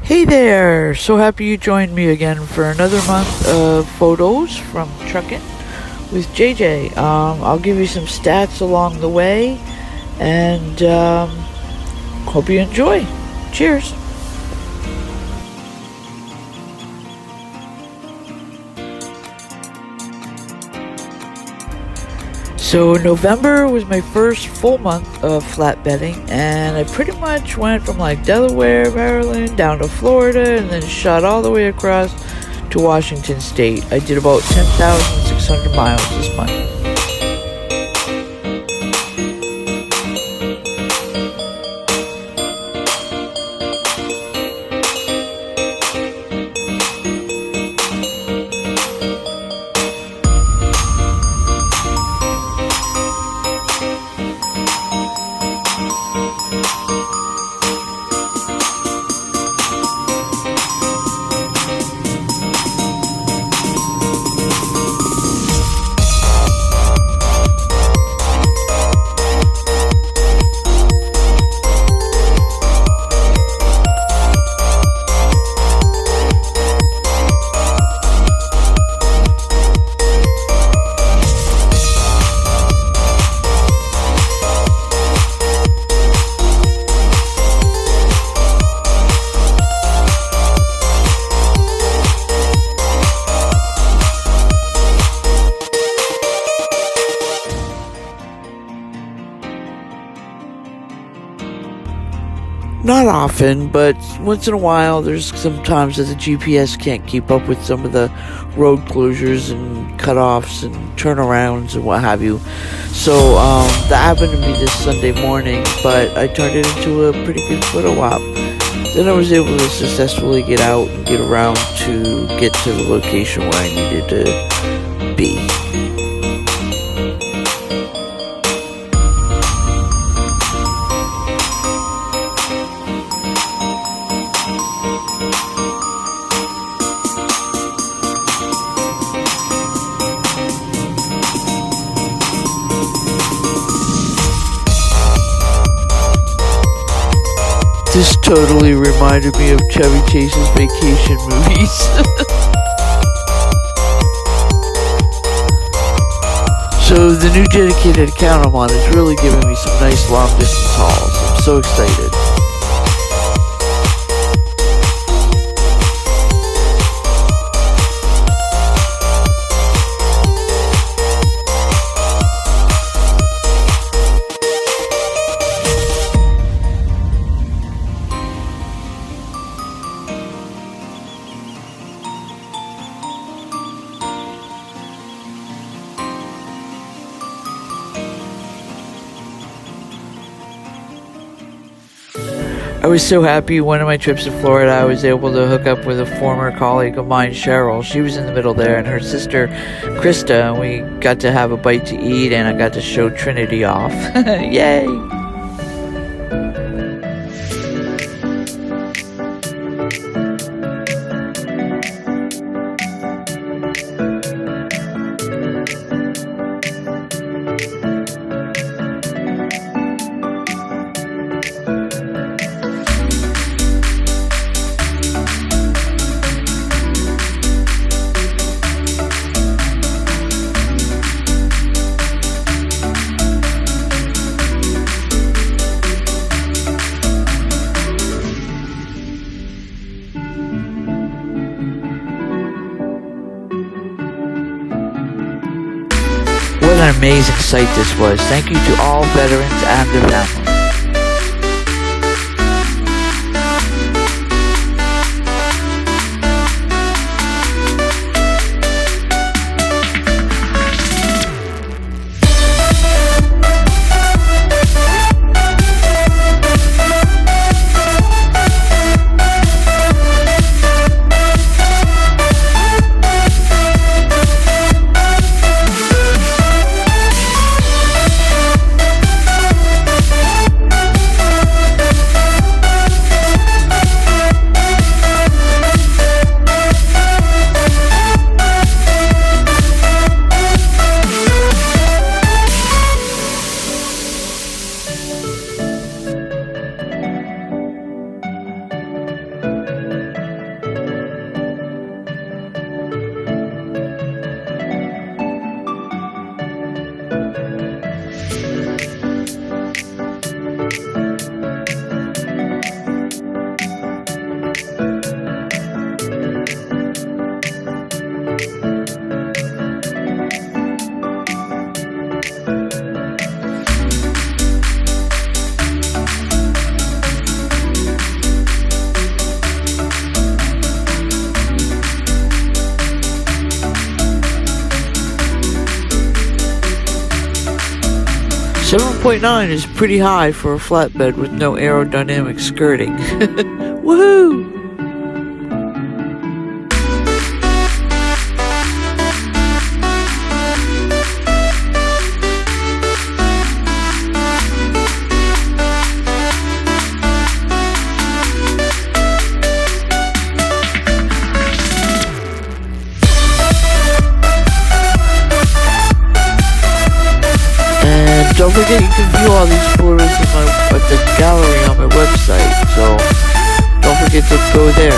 Hey there! So happy you joined me again for another month of photos from Truckin with JJ. I'll give you some stats along the way and hope you enjoy. Cheers! So November was my first full month of flatbedding, and I pretty much went from like Delaware, Maryland, down to Florida, and then shot all the way across to Washington State. I did about 10,600 miles this month. Not often, but once in a while, there's sometimes that the GPS can't keep up with some of the road closures and cutoffs and turnarounds and what have you. So that happened to me this Sunday morning, but I turned it into a pretty good photo op. Then I was able to successfully get out and get around to get to the location where I needed to be. This totally reminded me of Chevy Chase's vacation movies. So the new dedicated account I'm on is really giving me some nice long distance hauls. I'm so excited. I was so happy one of my trips to Florida I was able to hook up with a former colleague of mine, Cheryl. She was in the middle there, and her sister, Krista, and we got to have a bite to eat, and I got to show Trinity off. Yay! What an amazing sight this was. Thank you to all veterans and their families. 7.9 is pretty high for a flatbed with no aerodynamic skirting. Woohoo! Don't forget you can view all these photos at the gallery on my website, so don't forget to go there.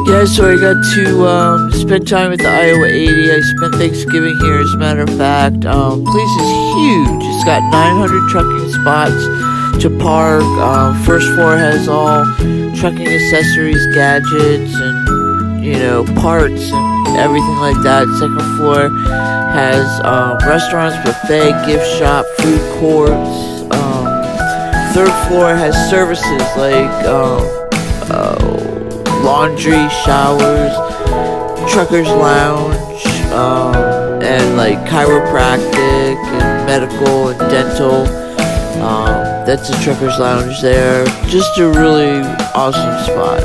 Yeah, so I got to spend time at the Iowa 80. I spent Thanksgiving here, as a matter of fact. Place is huge. It's got 900 trucking spots to park. First floor has all trucking accessories, gadgets, and, you know, parts and everything like that. Second floor has restaurants, buffet, gift shop, food courts. Third floor has services like laundry, showers, truckers lounge, and like chiropractic and medical and dental. That's a truckers lounge there. Just a really awesome spot.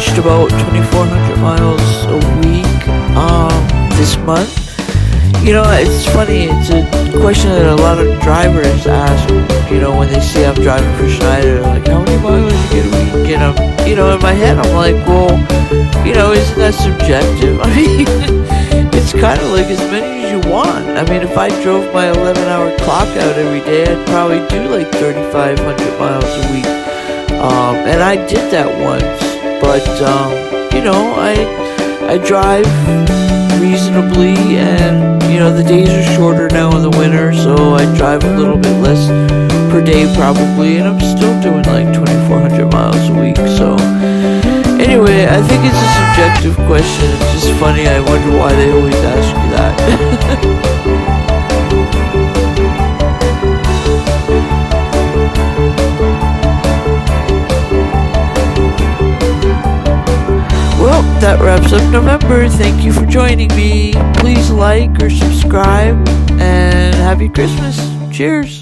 reached about 2,400 miles a week this month. You know, it's funny, it's a question that a lot of drivers ask, you know, when they see I'm driving for Schneider, like, how many miles you get a week? And I'm, you know, in my head, I'm like, well, you know, isn't that subjective? I mean, it's kind of like as many as you want. I mean, if I drove my 11-hour clock out every day, I'd probably do like 3,500 miles a week. And I did that once, but, you know, I drive reasonably, and, you know, the days are shorter now in the winter, so I drive a little bit less per day probably, and I'm still doing like 2,400 miles a week. So anyway, I think it's a subjective question. It's just funny. I wonder why they always ask you that. Well, that wraps up November. Thank you for joining me. Please like or subscribe, and happy Christmas. Cheers.